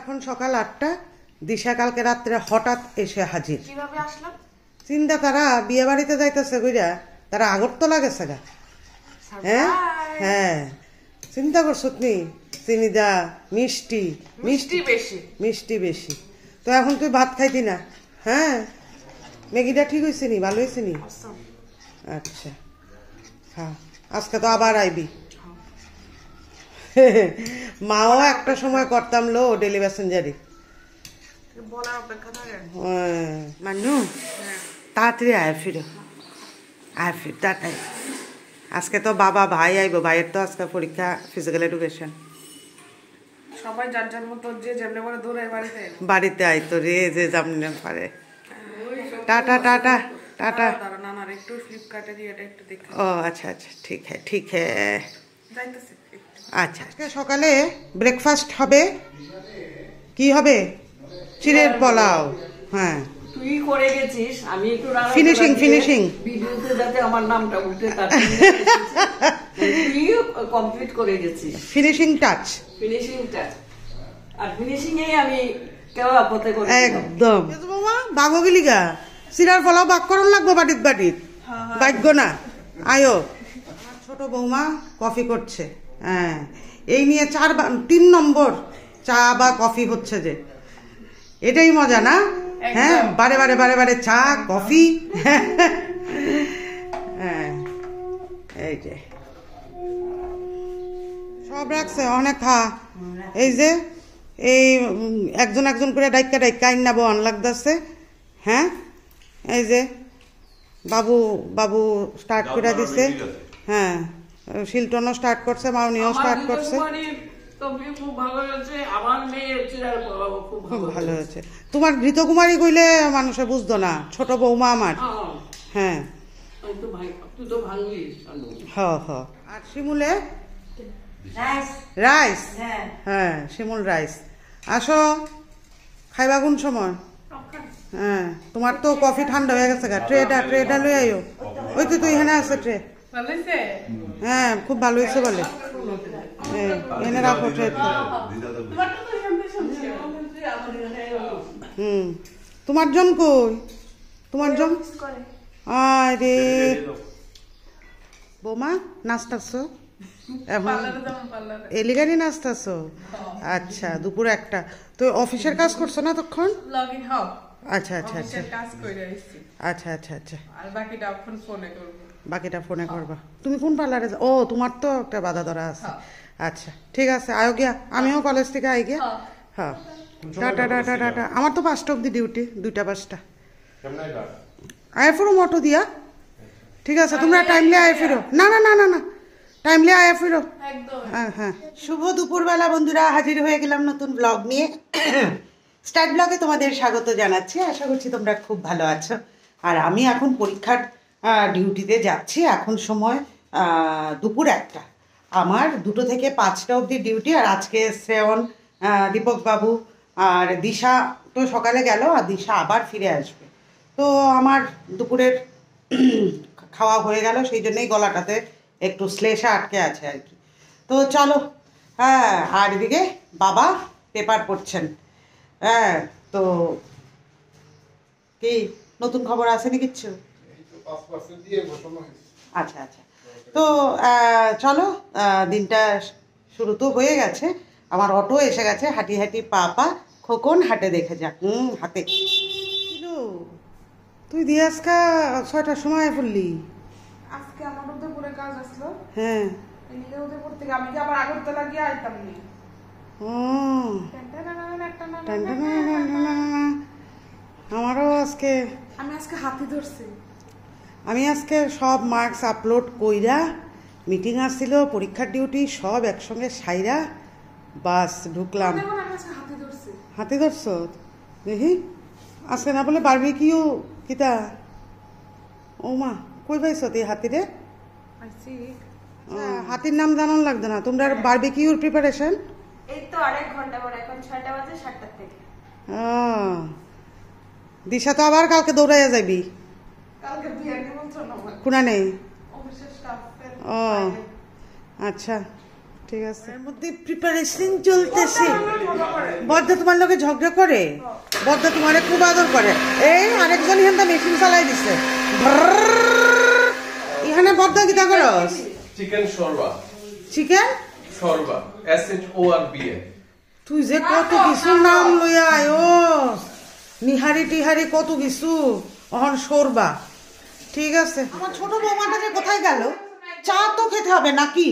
এখন সকাল 8টা। দিশা কালকে রাত্রে হঠাৎ এসে হাজির। কিভাবে আসলাম? চিন্তা, তারা বিয়ে বাড়িতে যাইতেছে কইরা, তারা আগরতলা গেছে গা। হ্যাঁ হ্যাঁ, চিন্তা করছো তুমি? চিনিদা মিষ্টি মিষ্টি বেশি, মিষ্টি বেশি। তো এখন তুই ভাত খাইতি না? হ্যাঁ, ম্যাগিটা ঠিক হয়েছে নি? ভালো হয়েছে নি? আচ্ছা হ্যাঁ, আজকে তো আবার আইবি। মাও একটা সময় করতাম লো ডেলি প্যাসেঞ্জারি। মানু তাড়াতাড়ি আয় ফিরো, আয় ফির তাড়াতাড়ি। আজকে তো বাবা ভাই আইব, ভাইয়ের তো আজকে পরীক্ষা, ফিজিক্যাল এডুকেশন। সবাই যার যার মতো যে যেমনে করে দৌড়ায় বাড়িতে আইতো রে, যে যেমনে পারে। Tata tata tata. নানার একটু ফ্লিপকার্টে দিয়ে একটু দেখে। ও আচ্ছা আচ্ছা, ঠিক হ্যাঁ ঠিক হ্যাঁ। যাইতেছে। আচ্ছা, আজকে সকালে ব্রেকফাস্ট হবে। কি হবে? চিড়ের পোলাও। হ্যাঁ, তুই করে গেছিস, আমি একটু ফিনিশিং ফিনিশিং ভিডিওতে যাতে আমার নামটা উঠে তার তুই কমপ্লিট করে গেছিস। Finishing touch, finishing touch. আর ফিনিশিং এ আমি কেউ আপত্তি করি একদম। বাবা বাগগিলিগা চিড়ার পোলাও বাক করন লাগবো বাটিত বাটিত, ভাগ্য না। আয়ো, ছোট বৌমা কফি করছে। হ্যাঁ, এই নিয়ে 3 নম্বর চা বা কফি হচ্ছে, যে এটাই মজা না? হ্যাঁ, বারে বারে বারে বারে চা কফি। হ্যাঁ, এই যে সব রাখছে অনেক খা। এই যে এই একজন একজন করে ডাইকা ডাইকা আইনা বন লাগতেছে। হ্যাঁ, এই যে বাবু বাবু স্টার্ট করে দিছে। হ্যাঁ, শিলটনও স্টার্ট করছে, মাউনিও স্টার্ট করছে। খুব ভালো হয়েছে, আমার মেয়ে খুব ভালো হয়েছে। তোমার ঘৃতকুমারী কইলে মানুষে বুঝতো না, ছোট বৌমা আমার। হ্যাঁ হ্যাঁ হ্যাঁ। আর শিমুলে রাইস। হ্যাঁ, শিমুল রাইস। আসো খাইবা কোন সময়? হ্যাঁ, তোমার তো কফি ঠান্ডা হয়ে গেছে গা। ট্রেটা লই আইও। ওই তো তুই এখানে আছে ট্রে। হ্যাঁ, খুব ভালো হয়েছে বলে। এনে রাখো ট্রে। তোমার জন কই? তোমার জন? আরে বৌমা নাচতাছো এখন? এলিগানি নাচতাছো? আচ্ছা, দুপুর 1টা। তো অফিসের কাজ করছো না তখন? আচ্ছা আচ্ছা আচ্ছা আচ্ছা আচ্ছা আচ্ছা। বাকিটা ফোনে করবা। তুমি কোন পার্লারে? ও, তোমার তো একটা বাধা ধরা আছে। আচ্ছা ঠিক আছে, আয়ো গিয়া। আমিও কলেজ থেকে আই গিয়া। হ্যাঁ, টাটা টাটা টাটা। আমার তো 5টা অব্দি ডিউটি, 2টা 5টা। আয় ফিরো অটো দিয়া। ঠিক আছে, তোমরা টাইমলি আয় ফিরো। না না না না না, টাইমলি আয় ফিরো। হ্যাঁ হ্যাঁ। শুভ দুপুরবেলা বন্ধুরা, হাজির হয়ে গেলাম নতুন ব্লগ নিয়ে। স্টার্ট ব্লগে তোমাদের স্বাগত জানাচ্ছি। আশা করছি তোমরা খুব ভালো আছো। আর আমি এখন পরীক্ষার ডিউটিতে যাচ্ছি। এখন সময় দুপুর 1টা। আমার 2টো থেকে 5টা অবধি ডিউটি। আর আজকে শ্রেয়ন, দীপক বাবু আর দিশা তো সকালে গেল, আর দিশা আবার ফিরে আসবে। তো আমার দুপুরের খাওয়া হয়ে গেল, সেই জন্যই গলাটাতে একটু শ্লেষা আটকে আছে আর কি। তো চলো। হ্যাঁ, আর এদিকে বাবা পেপার পড়ছেন। হ্যাঁ, তো কি নতুন খবর আসেনি কিচ্ছু? আচ্ছা আচ্ছা। তো চলো, দিনটা শুরু তো হয়ে গেছে। আমার অটো এসে গেছে। হাঁটি হাঁটি পা পা খোকন হাটে দেখে যাক। হাতে তুই দিয়ে আজকা 6টার সময় পড়লি? আজকে আমার উদয়পুরে কাজ আসলো। হ্যাঁ, এদিকে উদয়পুর থেকে আমি কি আবার আগরতলা গিয়ে আইতাম নি। আমারও আজকে, আমি আজকে হাতি ধরছি। আমি আজকে সব মার্কস আপলোড কইরা, মিটিং আসছিল, পরীক্ষার ডিউটি সব একসঙ্গে সাইরা বাস ঢুকলাম। হাতি ধরছো? দেখি আজকে না বলে বারবিকিউ কিতা? ও মা, কই পাইছ তুই হাতিরে? হাতির নাম জানান লাগতো না? তোমরা বারবিকিউর প্রিপারেশন? এই তো আরেক ঘন্টা পরে, এখন 6টা বাজে, 7টা থেকে। দিশা তো আবার কালকে দৌড়াইয়া যাবি। কালকে বিয়ার নিমন্ত্রণ আমার। কোনা নেই? অফিসের স্টাফের। ও আচ্ছা, ঠিক আছে। এর মধ্যে প্রিপারেশন চলতেছে। বদ্দা তোমার লগে ঝগড়া করে? বদ্দা তোমারে খুব আদর করে। এই আরেকজন এখানটা মেশিন চালাই দিছে। এখানে বদ্দা কিতা করস? Chicken shorba. Chicken shorba, SHORBA। তুই যে কত কিছু নাম লইয়া আয়স, নিহারি টিহারি কত কিছু, অহন সরবা। ঠিক আছে। আমার ছোট বৌমাটা যে কোথায় গেল? চা তো খেতে হবে নাকি?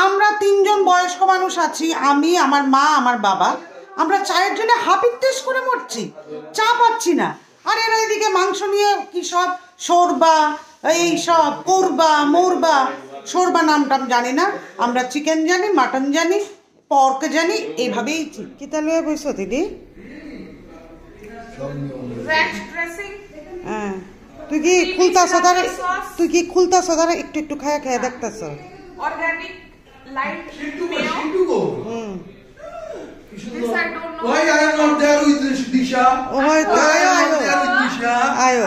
আমরা তিনজন বয়স্ক মানুষ আছি, আমি, আমার মা, আমার বাবা। আমরা চায়ের জন্য হাপিত্তেশ করে মরছি, চা পাচ্ছি না। আর এরা এদিকে মাংস নিয়ে কি সব সরবা, এই সব করবা মরবা। সরবা নামটাম জানি না, আমরা চিকেন জানি, মাটন জানি, পর্ক জানি, এইভাবেই কিতা লইয়া বইছো দিদি? French dressing. হ্যাঁ, তুই কি খুলতাছ ধরে, তুই কি খুলতাছ ধরে একটু একটু খায়া খায়া দেখতাছ? Organic light mayo. This I don't know. Why I am not there with this Disha? ওই তো Why I আয়ো am not there with Disha? আয়ো।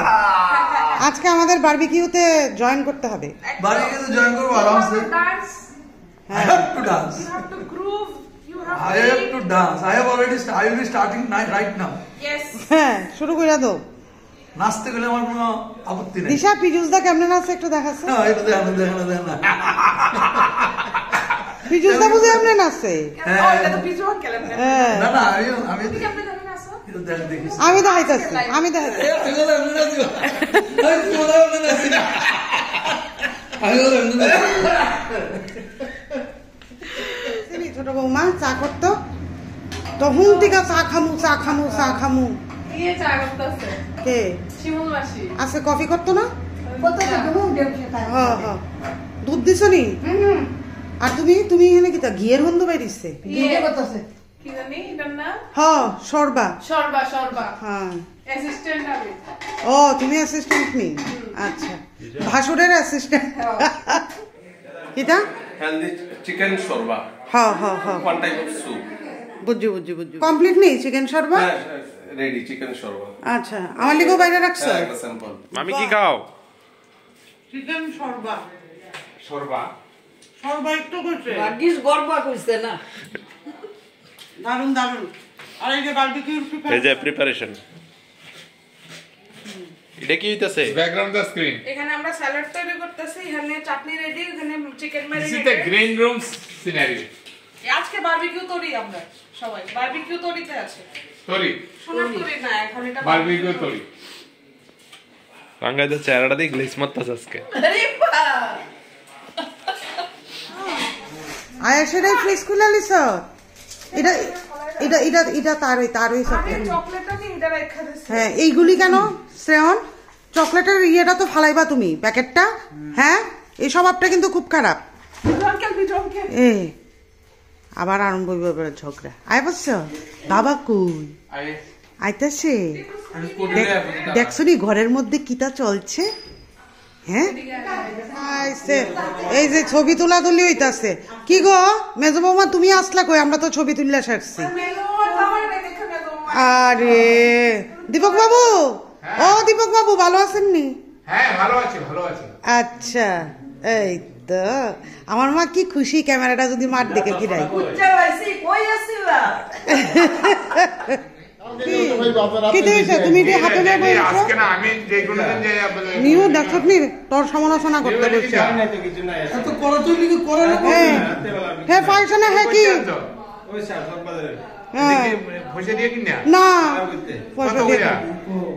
আজকে আমাদের বারবিকিউতে জয়েন করতে হবে। বাড়ি গিয়ে তো জয়েন করবো You আরাম have say. to dance. I have to dance. You have to groove. You have I to have to dance. I have already. I will be starting right now. Yes. হ্যাঁ, শুরু কইরা দাও। নাচতে গেলে আমার কোনো আপত্তি নেই। দিশা পিজুসদা কেমনে নাচে একটু দেখাচ্ছে? হ্যাঁ, এটা দেখেন না। পিজুসদা বুঝে এমনি নাচে? Oh, এটা তো পিজু আঙ্কেল এমনি। হ্যাঁ, না না, আমি তুমি কেমনে জানেন আসো? এটা দেখিস। আমি দেখাইতাছি, আমি দেখাইতাছি। তুই বলে এমনি নাচিও। তুই বলে এমনি নাচি না। আমি বলে এমনি নাচি। চিনি ছোট বৌমা চা করতো তো হুম থেকে চা খামু চা খামু চা খামু। দিয়ে চা করতেছে কে শিমুল মাসি। আছে কফি করতো না? কত দেবো দেবছে তাই হ্যাঁ হ্যাঁ, দুধ দিছো নি? আর তুমি তুমি এখানে কি তা ঘিয়ের গন্ধ বাইরিছে? দিয়ে করতেছে কি জানি এটার নাম? হ্যাঁ, সরবা। শর্বা শর্বা। হ্যাঁ। অ্যাসিস্ট্যান্ট আমি। ও তুমি অ্যাসিস্ট্যান্ট নি? আচ্ছা, ভাসুরের অ্যাসিস্ট্যান্ট। কিটা? Healthy chicken শর্বা। হ্যাঁ হ্যাঁ হ্যাঁ, One type of soup. বুঝছি বুঝছি বুঝছি। কমপ্লিট নেই chicken shorba? Ready chicken shorba. আচ্ছা, আমার লিগো বাইরে রাখছো? হ্যাঁ, একটা স্যাম্পল। মামি কি খাও? চিকেন শর্বা। শর্বা। শর্বা একটু করছে। ভাগ্যিস গর্বা কইছে না। দারুন দারুন। আর এই যে বারবিকিউর এই যে প্রিপারেশন। এটা কি হইতাছে? Background the screen. এখানে আমরা স্যালাড তৈরি করতেছি, এখানে চাটনি রেডি, এখানে chicken This is the marinated. green room scenario. আজকে বারবিকিউ তৈরি আমরা সবাই বারবিকিউ তৈরিতে আছে। Sorry, সোনার তৈরি না, এখন এটা barbecue tori. রাঙ্গাইদের চেহারাটা দিয়ে গ্লিস মারতাছে আজকে। আরে বাহ! আয়াসেরাই ফ্রিজ খুলে লিছ? এটা এটা এটা এটা তারই আমি চকলেট। চকলেটটা নিয়ে এটা রাখা দিছি। হ্যাঁ, এইগুলি কেন শ্রেয়ন? চকলেটের ইয়েটা তো ফালাইবা তুমি প্যাকেটটা। হ্যাঁ, এই স্বভাবটা কিন্তু খুব খারাপ। বিজু আঙ্কেল এ আবার আরম্ভ হইবে ঝগড়া। আয় বলছ বাবা কই? আইতাছে। দেখছো নি ঘরের মধ্যে কিটা চলছে? হ্যাঁ, আইছে। এই যে ছবি তোলা তুলি হইতাছে। কি গো মেজো বৌমা, তুমি আসলা কই? আমরা তো ছবি তুললা সারছি। আরে দীপক বাবু, ও দীপক বাবু ভালো আছেন নি? হ্যাঁ ভালো আছে ভালো আছে। আচ্ছা, এই তো আমার মা কি খুশি ক্যামেরাটা যদি মার দিকে ফিরাই। কই আসিলা? কি দিয়েছে তুমি? এটি হাতে নিয়ে বলছো আজকে না আমি যে কোনো দিন যাই আপনাদের নিউ দেখত নি তোর সমালোচনা করতে বলছে। এত করো তুই লিখে করো না। হ্যাঁ পাইছনা হ্যাঁ কি? হ্যাঁ পয়সা দিয়ে কিনা না পয়সা দিয়ে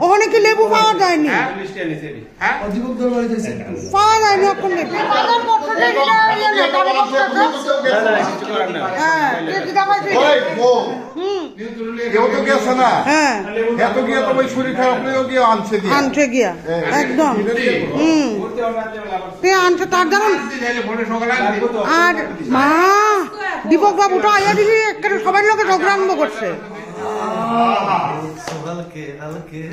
ওখানে কি লেবু পাওয়া যায়নি? হ্যাঁ অধিক দরবারে যাইছে। পাওয়া যায়নি ওখানে লেবু। হ্যাঁ কেজি দাম আছে। কেউ তো গেছে না, হ্যাঁ এত গিয়ে তো ওই শরীর খারাপ হলেও গিয়ে আনছে দিয়ে। আনছে গিয়া একদম। তে আনছে তার জানো। ফোনে সকালে আর মা দীপক বাবুটা আয়া দিলি একেবারে সবাই লোকে ঝগড়া আরম্ভ করছে। हल्के हल्के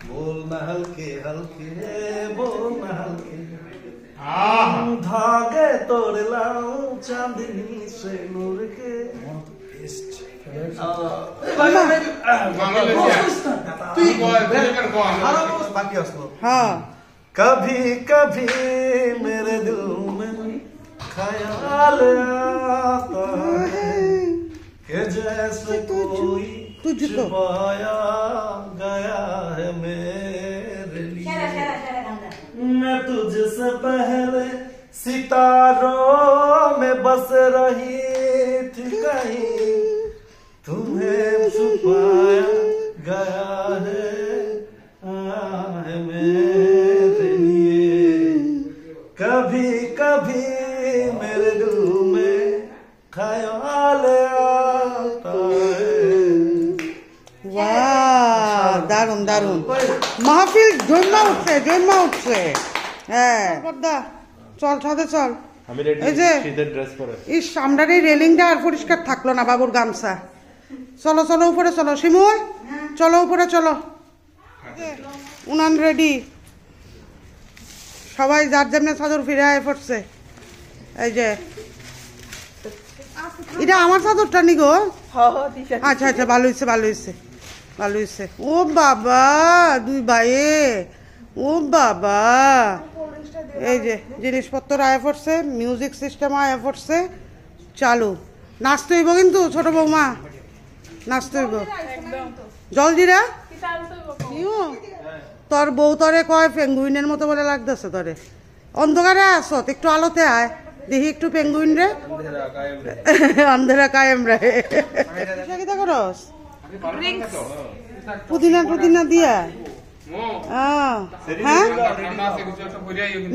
बोलना हल्के हल्के बोलना हल्के धागे तोड़ लाऊं चांदनी से नूर के बाकी असलो হ্যাঁ कभी कभी मेरे दिल में ख्याल आता है कि जैसे कोई छुपाया गया है मेरे लिए मैं तुझसे पहले सितारों में बस रही थी कहीं तुम्हें छुपाया गया है मेरे लिए कभी कभी मेरे दिल में ख्याल आता है वाह দারুন দারুন মাহফিল জন্মা উঠছে হ্যাঁ পর্দা চল ছাদে চল আমি রেডি এই যে শীতের ড্রেস পরে এই সামনের এই রেলিংটা আর পরিষ্কার থাকলো না বাবুর গামছা চলো চলো উপরে চলো শিমুল চলো উপরে চলো উনান রেডি সবাই যার যেমনি চাদর ফিরে আয় পড়ছে এই যে এটা আমার চাদরটা নি গো আচ্ছা আচ্ছা ভালো হয়েছে ভালো হয়েছে ভালো হয়েছে ও বাবা দুই ভাইয়ে ও বাবা এই যে জিনিসপত্র আয়া পড়ছে মিউজিক সিস্টেম আয়া পড়ছে চালু নাচতে হইব কিন্তু ছোট বৌমা নাচতে হইব জলজিরা তোর বউ তরে কয় পেঙ্গুইনের মতো বলে লাগতেছে তরে অন্ধকারে আসত একটু আলোতে আয় দেখি একটু পেঙ্গুইন রে অন্ধেরা কায়েম রে কিতা করস পুদিনা পুদিনা দিয়া হ্যাঁ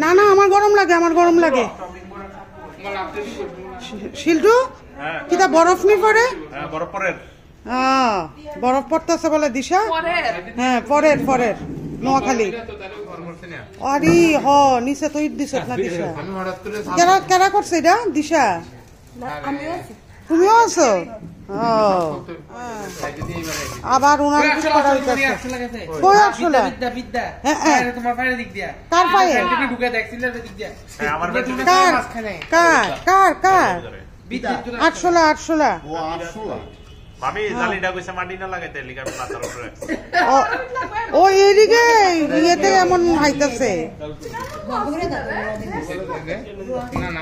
না না আমার গরম লাগে শিল্টু কিতা বরফ নি পরে বরফ পড়তেছে বলে দিশা হ্যাঁ পরের নোয়াখালী আরে হ নিচে তো ইট দিছ না দিশা কেরা করছে এটা দিশা তুমিও আছো আবার উনার কিছু করা হইতেছে কই আসলে কার পায়ে কার 800 আমি জালিটা কইছে মাটি না লাগাইতে লিগার মাথার উপরে ও এদিকে ইয়েতে এমন হাইতাছে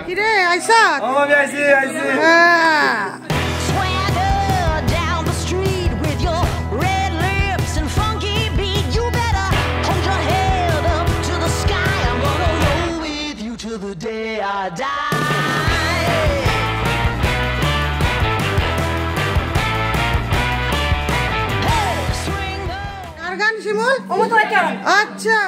কি রে আইসা আমি আইছি হ্যাঁ গান শিমুল আচ্ছা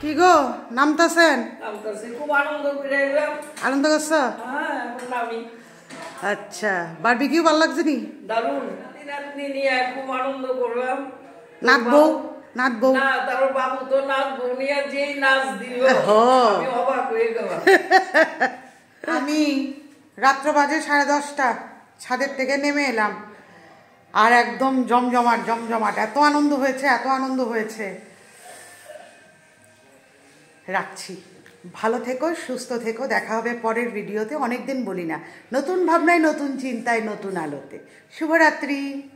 কি গো নামতাছেন খুব আনন্দ করে এলাম আনন্দ করছো আচ্ছা বারবিকিউ ভালো লাগছে নি দারুণ নাতনি নিয়ে খুব আনন্দ করলাম নাচবো না তার বাবু তো নাচবো নিয়ে যেই নাচ দিল আমি অবাক হয়ে গেলাম আমি রাত্র বাজে 10:30 ছাদের থেকে নেমে এলাম আর একদম জমজমাট জমজমাট, এত আনন্দ হয়েছে, এত আনন্দ হয়েছে। রাখছি, ভালো থেকো, সুস্থ থেকো, দেখা হবে পরের ভিডিওতে। অনেক দিন বলি না, নতুন ভাবনায়, নতুন চিন্তায়, নতুন আলোতে। শুভরাত্রি।